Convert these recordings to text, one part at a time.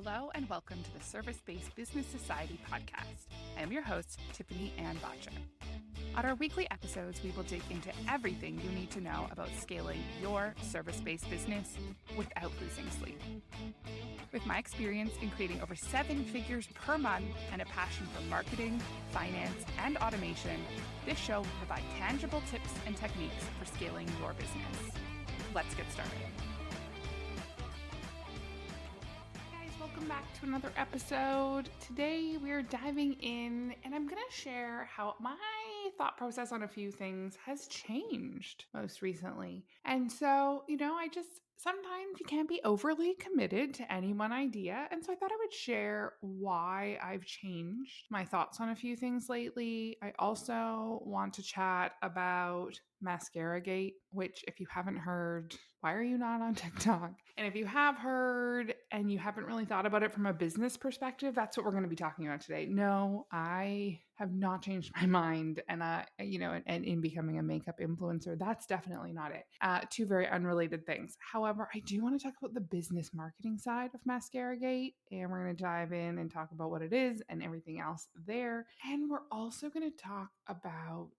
Hello and welcome to the Service-Based Business Society podcast. I am your host, Tiffany-Ann Bottcher. On our weekly episodes, we will dig into everything you need to know about scaling your service-based business without losing sleep. With my experience in creating over 7 figures per month and a passion for marketing, finance, and automation, this show will provide tangible tips and techniques for scaling your business. Let's get started. Welcome back to another episode. Today we're diving in and I'm going to share how my thought process on a few things has changed most recently. And so, sometimes you can't be overly committed to any one idea. And so I thought I would share why I've changed my thoughts on a few things lately. I also want to chat about Mascara Gate, which if you haven't heard, why are you not on TikTok? And if you have heard and you haven't really thought about it from a business perspective, that's what we're going to be talking about today. No, I have not changed my mind. And and in becoming a makeup influencer, that's definitely not it. Two very unrelated things. However, I do want to talk about the business marketing side of Mascara Gate, and we're going to dive in and talk about what it is and everything else there. And we're also going to talk about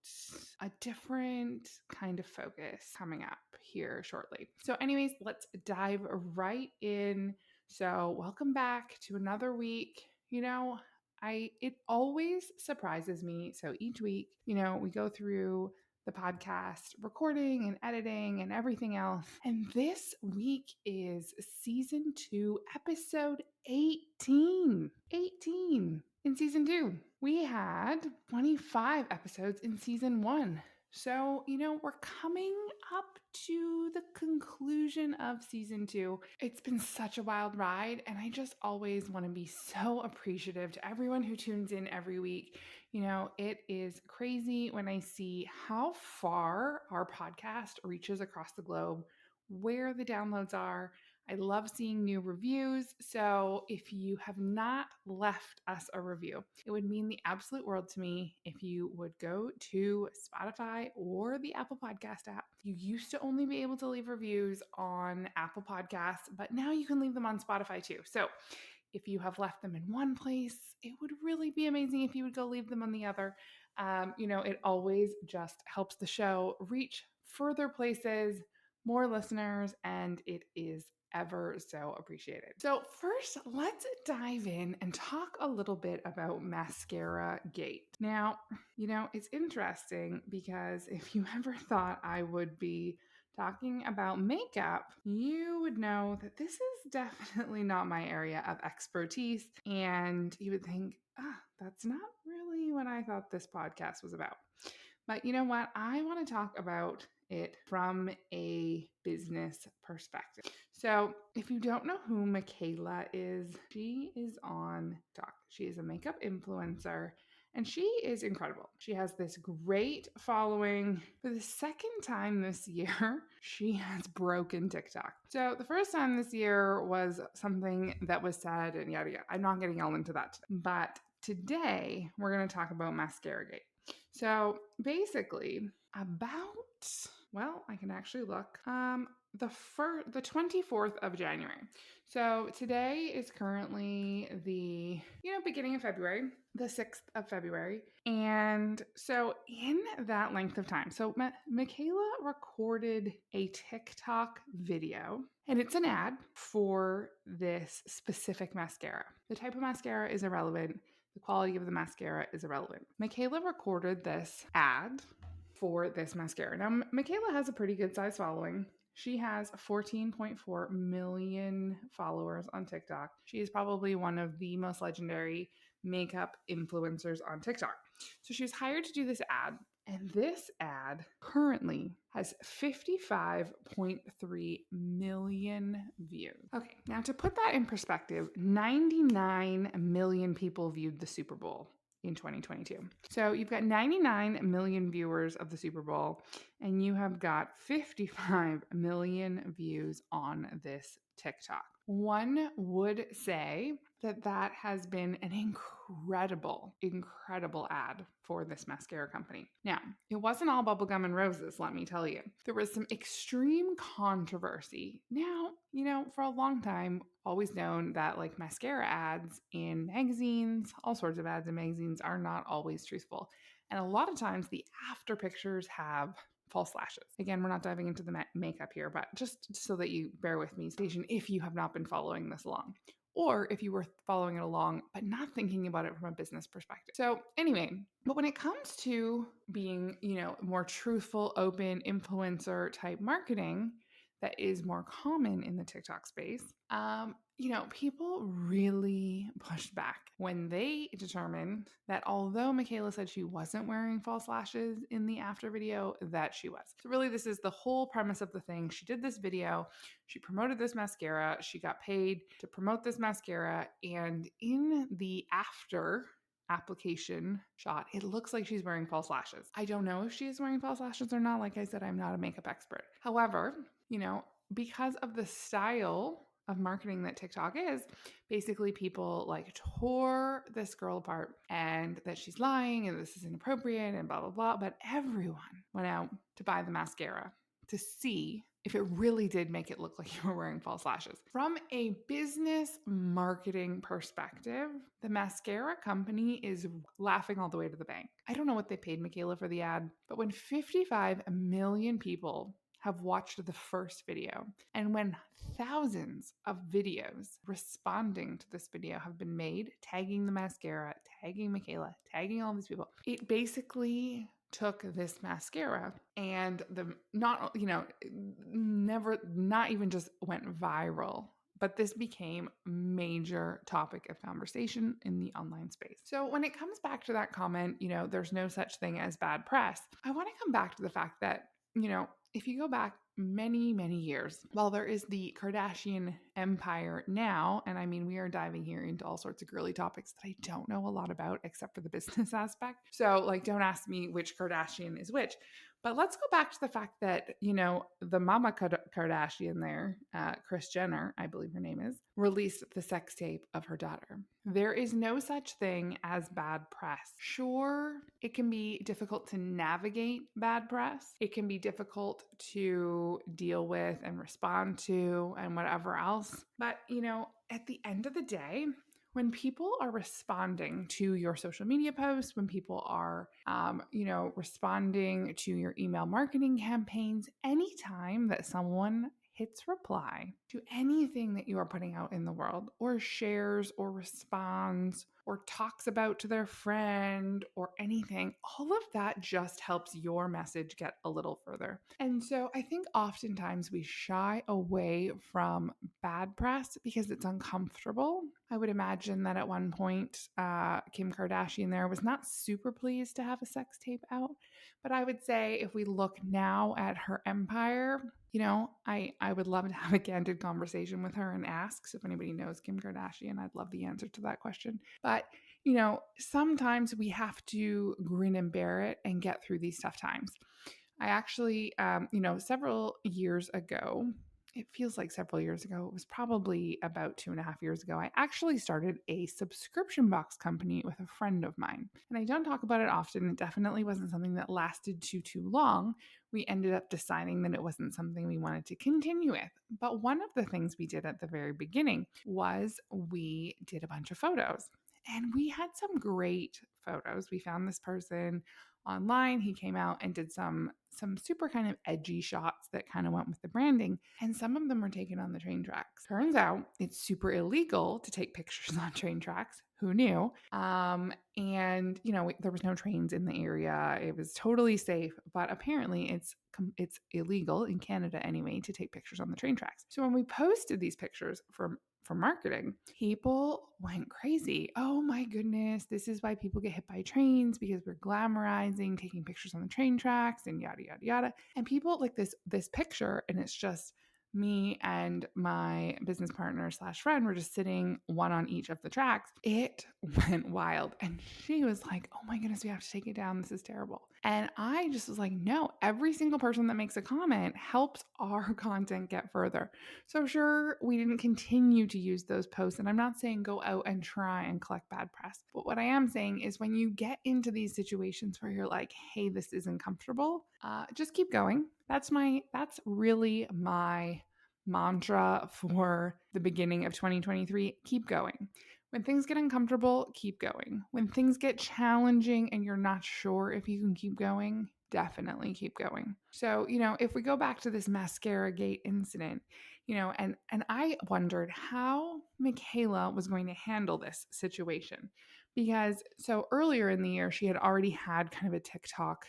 a different kind of focus coming up here shortly. So anyways, let's dive right in. So welcome back to another week. It always surprises me. So each week, we go through the podcast recording and editing and everything else. And this week is season 2, episode 18. 18 in season 2. We had 25 episodes in season 1. So, we're coming up to the conclusion of season 2. It's been such a wild ride, and I just always want to be so appreciative to everyone who tunes in every week. It is crazy when I see how far our podcast reaches across the globe, where the downloads are. I love seeing new reviews. So if you have not left us a review, it would mean the absolute world to me if you would go to Spotify or the Apple Podcast app. You used to only be able to leave reviews on Apple Podcasts, but now you can leave them on Spotify too. So if you have left them in one place, it would really be amazing if you would go leave them on the other. It always just helps the show reach further places, more listeners, and it is ever so appreciated. So first, let's dive in and talk a little bit about Mascara Gate. Now, it's interesting because if you ever thought I would be talking about makeup, you would know that this is definitely not my area of expertise. And you would think, that's not really what I thought this podcast was about. But you know what? I want to talk about it from a business perspective. So if you don't know who Michaela is, she is on TikTok. She is a makeup influencer and she is incredible. She has this great following. For the second time this year, she has broken TikTok. So the first time this year was something that was said and yada yada. I'm not getting all into that today. But today we're going to talk about Mascara Gate. So basically I can actually look. The 24th of January. So today is currently the, beginning of February, the 6th of February. And so in that length of time, so Michaela recorded a TikTok video, and it's an ad for this specific mascara. The type of mascara is irrelevant. The quality of the mascara is irrelevant. Michaela recorded this ad for this mascara. Now, Michaela has a pretty good size following. She has 14.4 million followers on TikTok. She is probably one of the most legendary makeup influencers on TikTok. So she was hired to do this ad, and this ad currently has 55.3 million views. Okay, now to put that in perspective, 99 million people viewed the Super Bowl in 2022. So you've got 99 million viewers of the Super Bowl, and you have got 55 million views on this TikTok. One would say that has been an incredible, incredible ad for this mascara company. Now, it wasn't all bubblegum and roses, let me tell you. There was some extreme controversy. Now, for a long time, always known that like mascara ads in magazines, all sorts of ads in magazines are not always truthful. And a lot of times the after pictures have false lashes. Again, we're not diving into the makeup here, but just so that you bear with me, station, if you have not been following this along, or if you were following it along but not thinking about it from a business perspective. So anyway, but when it comes to being, more truthful, open, influencer type marketing that is more common in the TikTok space, people really pushed back when they determined that although Michaela said she wasn't wearing false lashes in the after video, that she was. So really, this is the whole premise of the thing. She did this video, she promoted this mascara, she got paid to promote this mascara, and in the after application shot, it looks like she's wearing false lashes. I don't know if she is wearing false lashes or not. Like I said, I'm not a makeup expert. However, because of the style of marketing that TikTok is, basically people like tore this girl apart and that she's lying and this is inappropriate and blah, blah, blah. But everyone went out to buy the mascara to see if it really did make it look like you were wearing false lashes. From a business marketing perspective, the mascara company is laughing all the way to the bank. I don't know what they paid Michaela for the ad, but when 55 million people have watched the first video, and when thousands of videos responding to this video have been made, tagging the mascara, tagging Michaela, tagging all these people, it basically took this mascara and not even just went viral, but this became a major topic of conversation in the online space. So when it comes back to that comment, there's no such thing as bad press, I want to come back to the fact that, if you go back many, many years, while there is the Kardashian empire now, and I mean, we are diving here into all sorts of girly topics that I don't know a lot about except for the business aspect. So, don't ask me which Kardashian is which. But let's go back to the fact that, the mama Kardashian there, Kris Jenner, I believe her name is, released the sex tape of her daughter. There is no such thing as bad press. Sure, it can be difficult to navigate bad press. It can be difficult to deal with and respond to and whatever else. But, at the end of the day, when people are responding to your social media posts, when people are, responding to your email marketing campaigns, anytime that someone hits reply to anything that you are putting out in the world, or shares or responds or talks about to their friend or anything, all of that just helps your message get a little further. And so I think oftentimes we shy away from bad press because it's uncomfortable. I would imagine that at one point, Kim Kardashian there was not super pleased to have a sex tape out. But I would say if we look now at her empire, I would love to have a candid conversation with her and ask. So if anybody knows Kim Kardashian, I'd love the answer to that question. But, sometimes we have to grin and bear it and get through these tough times. I actually, several years ago, it feels like several years ago, it was probably about 2.5 years ago, I actually started a subscription box company with a friend of mine. And I don't talk about it often. It definitely wasn't something that lasted too long. We ended up deciding that it wasn't something we wanted to continue with. But one of the things we did at the very beginning was we did a bunch of photos. And we had some great photos. We found this person online. He came out and did some super kind of edgy shots that kind of went with the branding, and some of them were taken on the train tracks. Turns out it's super illegal to take pictures on train tracks. Who knew? And there was no trains in the area. It was totally safe, but apparently it's illegal in Canada anyway to take pictures on the train tracks. So when we posted these pictures for marketing, people went crazy. Oh my goodness, this is why people get hit by trains, because we're glamorizing taking pictures on the train tracks and yada yada yada. And people like this picture, and it's just me and my business partner / friend were just sitting one on each of the tracks. It went wild. And she was like, oh my goodness, we have to take it down. This is terrible. And I just was like, no, every single person that makes a comment helps our content get further. So, sure, we didn't continue to use those posts. And I'm not saying go out and try and collect bad press. But what I am saying is when you get into these situations where you're like, hey, this isn't comfortable, just keep going. That's really my mantra for the beginning of 2023. Keep going. When things get uncomfortable, keep going. When things get challenging and you're not sure if you can keep going, definitely keep going. So, if we go back to this Mascara Gate incident, and I wondered how Michaela was going to handle this situation. Because so earlier in the year, she had already had kind of a TikTok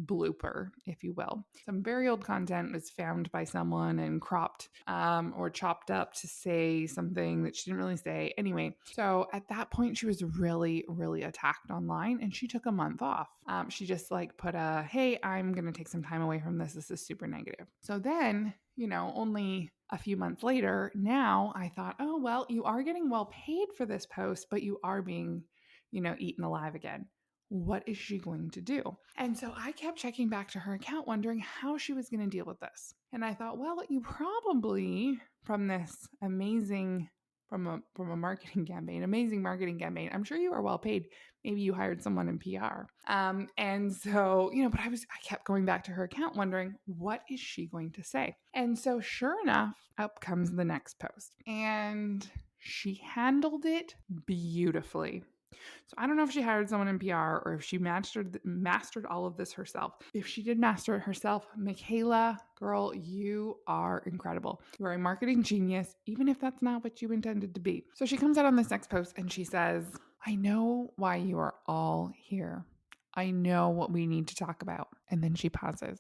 blooper, if you will. Some very old content was found by someone and cropped or chopped up to say something that she didn't really say. Anyway, so at that point, she was really, really attacked online and she took a month off. She just like put hey, I'm going to take some time away from this. This is super negative. So then, only a few months later, now I thought, oh, well, you are getting well paid for this post, but you are being, eaten alive again. What is she going to do? And so I kept checking back to her account, wondering how she was going to deal with this. And I thought, well, you probably, from this amazing, from a marketing campaign, amazing marketing campaign, I'm sure you are well paid. Maybe you hired someone in PR. And so, but I kept going back to her account, wondering, what is she going to say? And so sure enough, up comes the next post. And she handled it beautifully. So I don't know if she hired someone in PR or if she mastered all of this herself. If she did master it herself, Michaela, girl, you are incredible. You are a marketing genius, even if that's not what you intended to be. So she comes out on this next post and she says, I know why you are all here. I know what we need to talk about. And then she pauses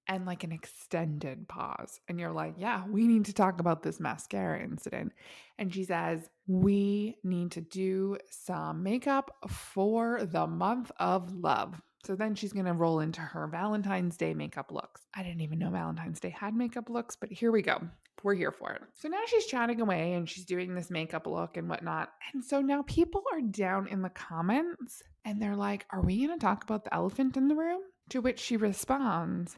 and like an extended pause. And you're like, yeah, we need to talk about this mascara incident. And she says, we need to do some makeup for the month of love. So then she's going to roll into her Valentine's Day makeup looks. I didn't even know Valentine's Day had makeup looks, but here we go. We're here for it. So now she's chatting away and she's doing this makeup look and whatnot. And so now people are down in the comments and they're like, are we going to talk about the elephant in the room? To which she responds,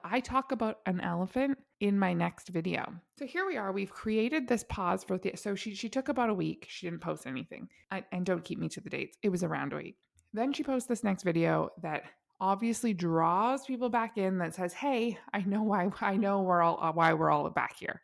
I talk about an elephant in my next video. So here we are. We've created this pause for so she took about a week. She didn't post anything. And don't keep me to the dates. It was around a week. Then she posts this next video that obviously draws people back in that says, hey, I know why we're all back here.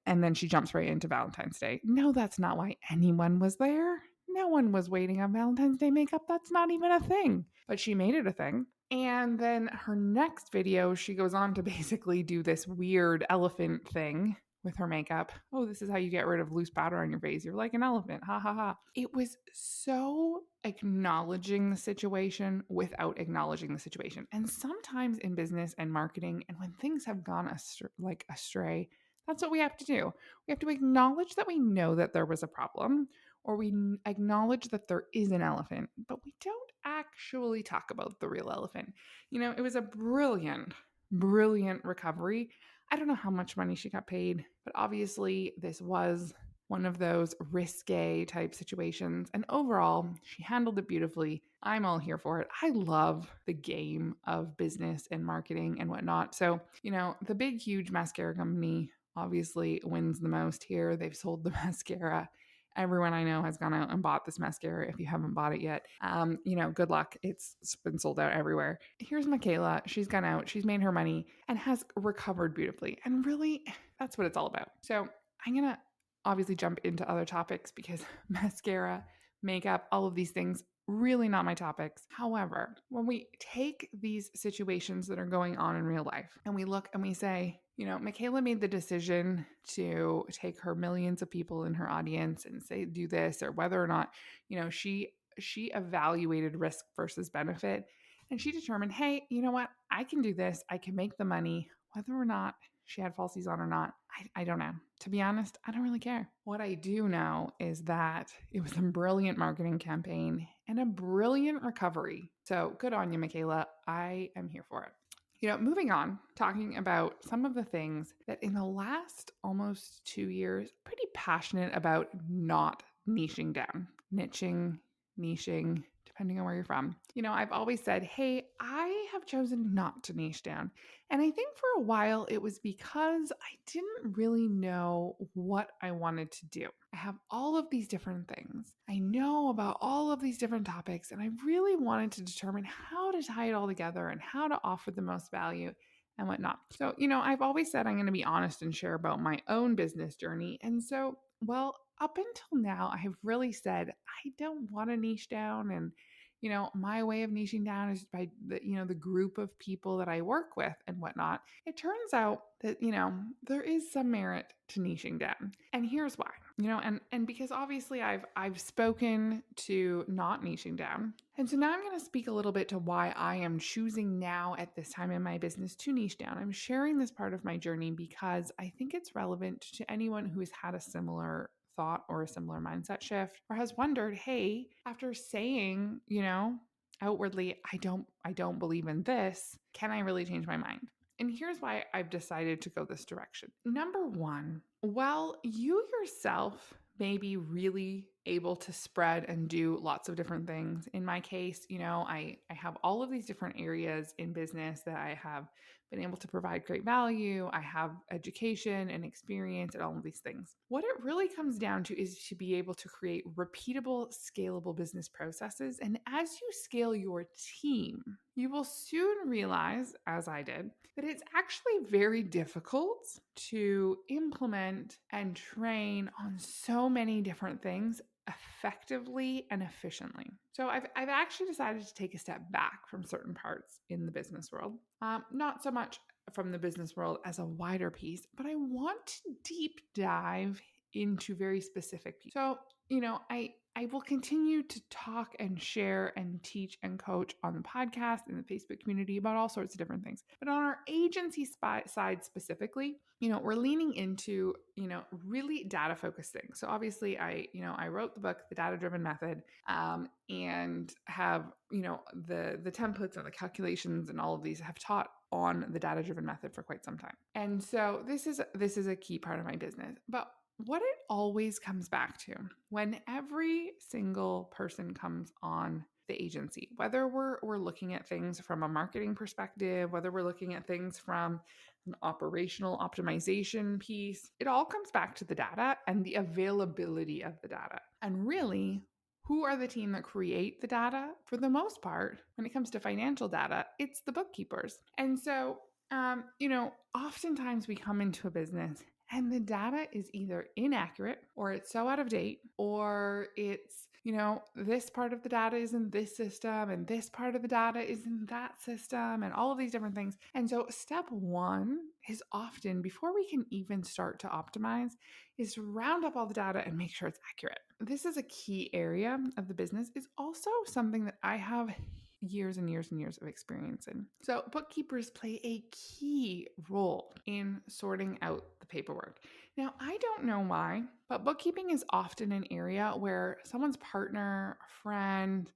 And then she jumps right into Valentine's Day. No, that's not why anyone was there. No one was waiting on Valentine's Day makeup. That's not even a thing. But she made it a thing. And then her next video, she goes on to basically do this weird elephant thing with her makeup. Oh, this is how you get rid of loose powder on your face. You're like an elephant. Ha ha ha. It was so acknowledging the situation without acknowledging the situation. And sometimes in business and marketing, and when things have gone astray, that's what we have to do. We have to acknowledge that we know that there was a problem, or we acknowledge that there is an elephant, but we don't actually talk about the real elephant. It was a brilliant, brilliant recovery. I don't know how much money she got paid, but obviously this was one of those risque type situations. And overall, she handled it beautifully. I'm all here for it. I love the game of business and marketing and whatnot. So, the big, huge mascara company obviously wins the most here. They've sold the mascara. Everyone I know has gone out and bought this mascara. If you haven't bought it yet, good luck. It's been sold out everywhere. Here's Michaela. She's gone out. She's made her money and has recovered beautifully. And really, that's what it's all about. So I'm going to obviously jump into other topics because mascara, makeup, all of these things, really not my topics. However, when we take these situations that are going on in real life and we look and we say, Michaela made the decision to take her millions of people in her audience and say, do this, or whether or not, she evaluated risk versus benefit. And she determined, hey, you know what? I can do this. I can make the money, whether or not she had falsies on or not. I don't know. To be honest, I don't really care. What I do know is that it was a brilliant marketing campaign and a brilliant recovery. So good on you, Michaela. I am here for it. Moving on, talking about some of the things that in the last almost 2 years, pretty passionate about not niching down, niching, depending on where you're from. I've always said, hey, I have chosen not to niche down. And I think for a while it was because I didn't really know what I wanted to do. I have all of these different things. I know about all of these different topics, and I really wanted to determine how to tie it all together and how to offer the most value and whatnot. So, I've always said I'm going to be honest and share about my own business journey. And so, well, up until now, I have really said I don't want to niche down. And, my way of niching down is by the group of people that I work with and whatnot. It turns out that, there is some merit to niching down. And here's why, and because obviously I've spoken to not niching down. And so now I'm going to speak a little bit to why I am choosing now at this time in my business to niche down. I'm sharing this part of my journey because I think it's relevant to anyone who has had a similar thought or a similar mindset shift, or has wondered, hey, after saying, outwardly, I don't believe in this, can I really change my mind? And here's why I've decided to go this direction. Number one, while you yourself may be really able to spread and do lots of different things. In my case, I have all of these different areas in business that I have been able to provide great value. I have education and experience and all of these things. What it really comes down to is to be able to create repeatable, scalable business processes. And as you scale your team, you will soon realize, as I did, that it's actually very difficult to implement and train on so many different things effectively and efficiently. So I've actually decided to take a step back from certain parts in the business world, not so much from the business world as a wider piece, but I want to deep dive into very specific pieces. So, I will continue to talk and share and teach and coach on the podcast and the Facebook community about all sorts of different things. But on our agency side specifically, we're leaning into, really data focused things. So obviously I wrote the book, The Data Driven Method, and have, the templates and the calculations and all of these have taught on the data driven method for quite some time. And so this is a key part of my business. But what it always comes back to when every single person comes on the agency, whether we're looking at things from a marketing perspective, whether we're looking at things from an operational optimization piece, it all comes back to the data and the availability of the data. And really, who are the team that create the data? For the most part, when it comes to financial data, it's the bookkeepers. And so, oftentimes we come into a business and the data is either inaccurate or it's so out of date, or it's, this part of the data is in this system and this part of the data is in that system and all of these different things. And so step one is often, before we can even start to optimize, is to round up all the data and make sure it's accurate. This is a key area of the business. It's also something that I have years and years and years of experience in. So bookkeepers play a key role in sorting out the paperwork. Now, I don't know why, but bookkeeping is often an area where someone's partner, friend,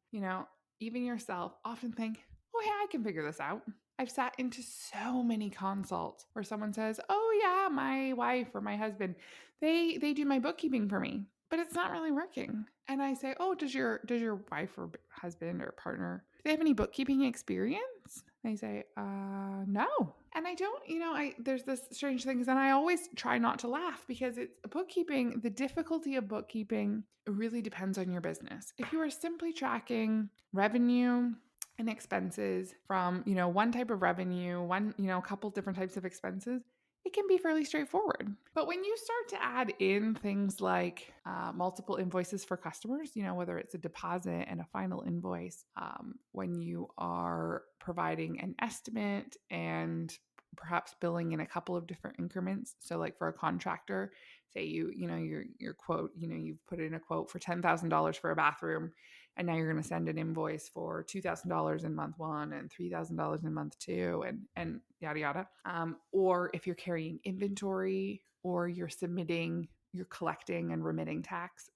even yourself often think, oh, yeah, I can figure this out. I've sat into so many consults where someone says, oh yeah, my wife or my husband, they do my bookkeeping for me, but it's not really working. And I say, oh, does your wife or husband or partner, do they have any bookkeeping experience? They say, no. And I don't, there's this strange things. And I always try not to laugh because it's bookkeeping. The difficulty of bookkeeping really depends on your business. If you are simply tracking revenue and expenses from, one type of revenue, a couple different types of expenses, it can be fairly straightforward. But when you start to add in things like multiple invoices for customers, whether it's a deposit and a final invoice, when you are providing an estimate and perhaps billing in a couple of different increments. So like for a contractor, say your quote, you've put in a quote for $10,000 for a bathroom, and now you're going to send an invoice for $2,000 in month one and $3,000 in month two, and yada yada. Or if you're carrying inventory, or you're collecting and remitting tax,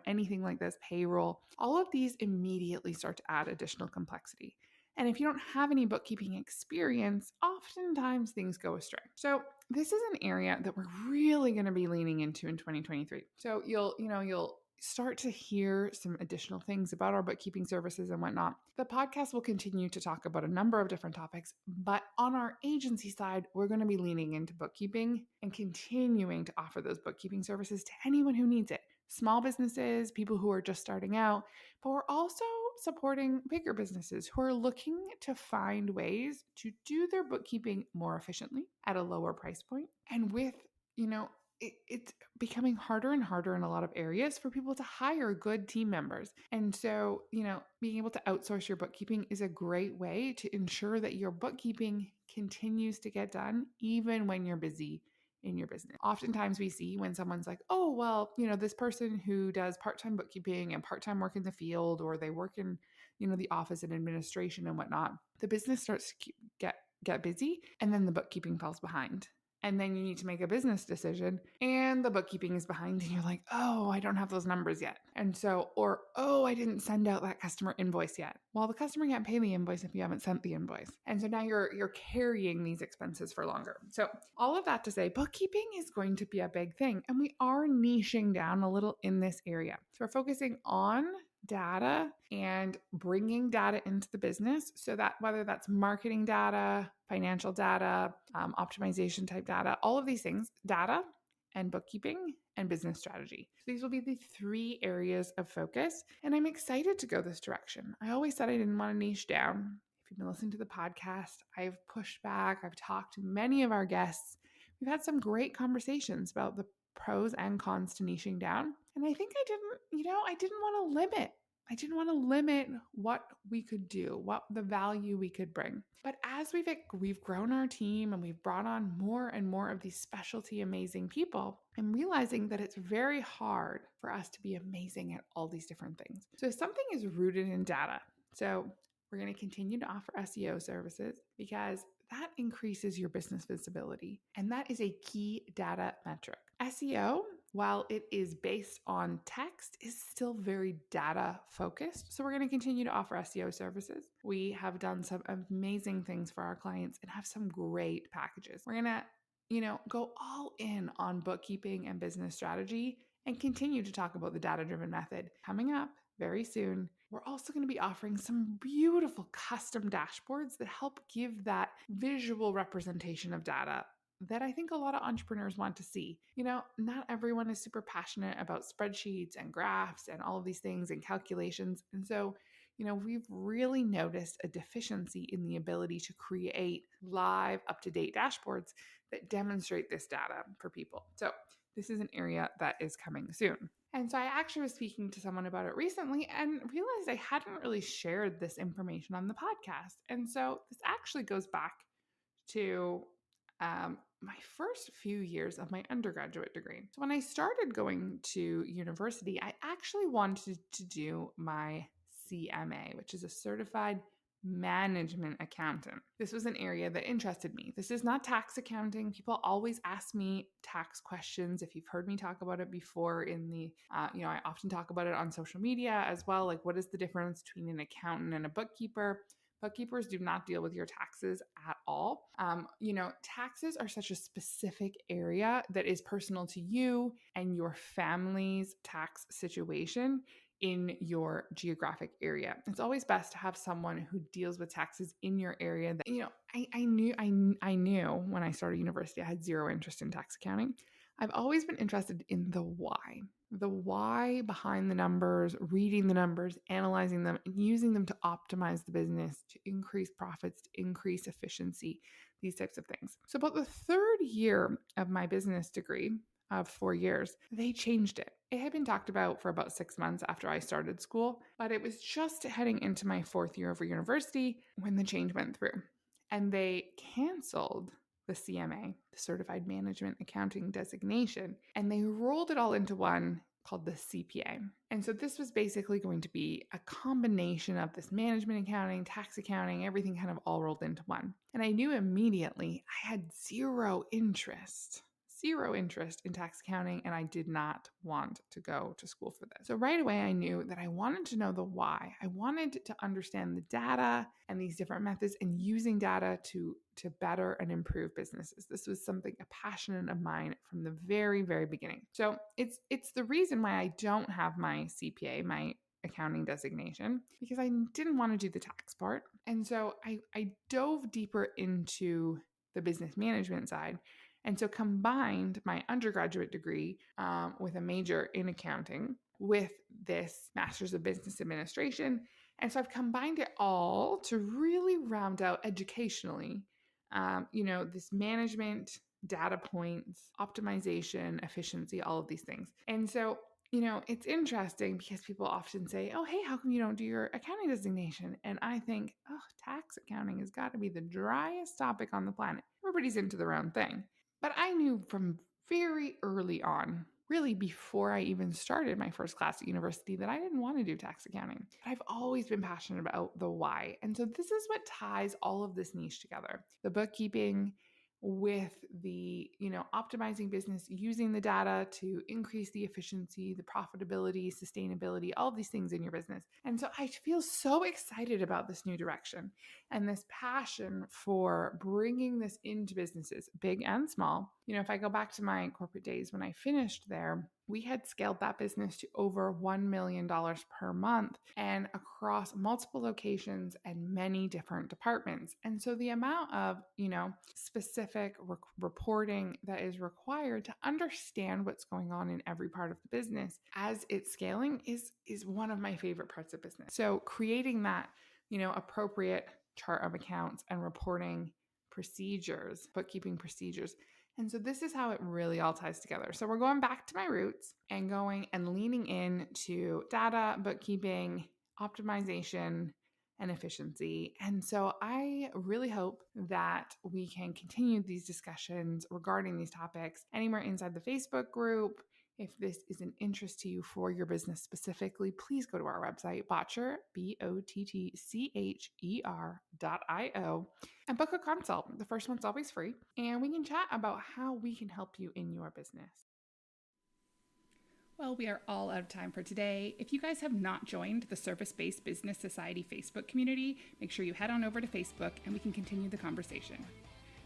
anything like this, payroll, all of these immediately start to add additional complexity. And if you don't have any bookkeeping experience, oftentimes things go astray. So this is an area that we're really going to be leaning into in 2023. So you'll start to hear some additional things about our bookkeeping services and whatnot, the podcast will continue to talk about a number of different topics. But on our agency side, we're going to be leaning into bookkeeping and continuing to offer those bookkeeping services to anyone who needs it. Small businesses, people who are just starting out, but we're also supporting bigger businesses who are looking to find ways to do their bookkeeping more efficiently at a lower price point. And with, it's becoming harder and harder in a lot of areas for people to hire good team members. And so, being able to outsource your bookkeeping is a great way to ensure that your bookkeeping continues to get done even when you're busy in your business. Oftentimes we see when someone's like, oh, well, this person who does part-time bookkeeping and part-time work in the field, or they work in, the office and administration and whatnot, the business starts to get busy, and then the bookkeeping falls behind. And then you need to make a business decision and the bookkeeping is behind and you're like, oh, I don't have those numbers yet. And so, oh, I didn't send out that customer invoice yet. Well, the customer can't pay the invoice if you haven't sent the invoice. And so now you're carrying these expenses for longer. So all of that to say, bookkeeping is going to be a big thing. And we are niching down a little in this area. So we're focusing on data and bringing data into the business so that whether that's marketing data, financial data, optimization type data, all of these things, data and bookkeeping and business strategy. So these will be the 3 areas of focus. And I'm excited to go this direction. I always said I didn't want to niche down. If you've been listening to the podcast, I've pushed back. I've talked to many of our guests. We've had some great conversations about the pros and cons to niching down. And I think I didn't want to limit. I didn't want to limit what we could do, what the value we could bring. But as we've grown our team and we've brought on more and more of these specialty amazing people, I'm realizing that it's very hard for us to be amazing at all these different things. So something is rooted in data. So we're going to continue to offer SEO services because that increases your business visibility. And that is a key data metric. SEO, while it is based on text, is still very data focused. So we're going to continue to offer SEO services. We have done some amazing things for our clients and have some great packages. We're going to, go all in on bookkeeping and business strategy and continue to talk about the data-driven method coming up very soon. We're also going to be offering some beautiful custom dashboards that help give that visual representation of data that I think a lot of entrepreneurs want to see. Not everyone is super passionate about spreadsheets and graphs and all of these things and calculations. And so, we've really noticed a deficiency in the ability to create live, up-to-date dashboards that demonstrate this data for people. So this is an area that is coming soon. And so I actually was speaking to someone about it recently and realized I hadn't really shared this information on the podcast. And so this actually goes back to my first few years of my undergraduate degree. So when I started going to university, I actually wanted to do my CMA, which is a certified management accountant. This was an area that interested me. This is not tax accounting. People always ask me tax questions. If you've heard me talk about it before I often talk about it on social media as well. Like, what is the difference between an accountant and a bookkeeper? Bookkeepers do not deal with your taxes at all. Taxes are such a specific area that is personal to you and your family's tax situation in your geographic area. It's always best to have someone who deals with taxes in your area. That, I knew when I started university, I had zero interest in tax accounting. I've always been interested in the why behind the numbers, reading the numbers, analyzing them, and using them to optimize the business, to increase profits, to increase efficiency, these types of things. So about the 3rd year of my business degree of 4 years, they changed it. It had been talked about for about 6 months after I started school, but it was just heading into my 4th year of university when the change went through. And they canceled the CMA, the Certified Management Accounting designation, and they rolled it all into one called the CPA. And so this was basically going to be a combination of this management accounting, tax accounting, everything kind of all rolled into one. And I knew immediately I had zero interest zero interest in tax accounting, and I did not want to go to school for this. So right away, I knew that I wanted to know the why. I wanted to understand the data and these different methods and using data to better and improve businesses. This was something, a passion of mine from the very, very beginning. So it's the reason why I don't have my CPA, my accounting designation, because I didn't want to do the tax part. And so I dove deeper into the business management side. And so combined my undergraduate degree with a major in accounting with this master's of business administration. And so I've combined it all to really round out educationally, this management, data points, optimization, efficiency, all of these things. And so it's interesting because people often say, oh, hey, how come you don't do your accounting designation? And I think, oh, tax accounting has got to be the driest topic on the planet. Everybody's into their own thing. But I knew from very early on, really before I even started my first class at university, that I didn't want to do tax accounting. But I've always been passionate about the why. And so this is what ties all of this niche together. The bookkeeping, with the, optimizing business, using the data to increase the efficiency, the profitability, sustainability, all of these things in your business. And so I feel so excited about this new direction and this passion for bringing this into businesses, big and small. If I go back to my corporate days when I finished there, we had scaled that business to over $1 million per month and across multiple locations and many different departments. And so the amount of, specific reporting that is required to understand what's going on in every part of the business as it's scaling is one of my favorite parts of business. So creating that, appropriate chart of accounts and reporting procedures, bookkeeping procedures. And so this is how it really all ties together. So we're going back to my roots and going and leaning into data, bookkeeping, optimization, and efficiency. And so I really hope that we can continue these discussions regarding these topics anywhere inside the Facebook group. If this is an interest to you for your business specifically, please go to our website, Bottcher, BOTTCHER.io, and book a consult. The first one's always free, and we can chat about how we can help you in your business. Well, we are all out of time for today. If you guys have not joined the Service-Based Business Society Facebook community, make sure you head on over to Facebook and we can continue the conversation.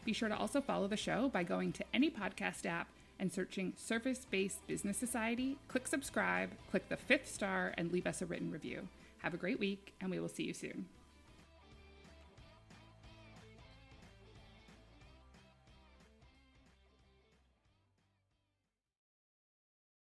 Be sure to also follow the show by going to any podcast app and searching Service-Based Business Society, click subscribe, click the 5th star, and leave us a written review. Have a great week, and we will see you soon.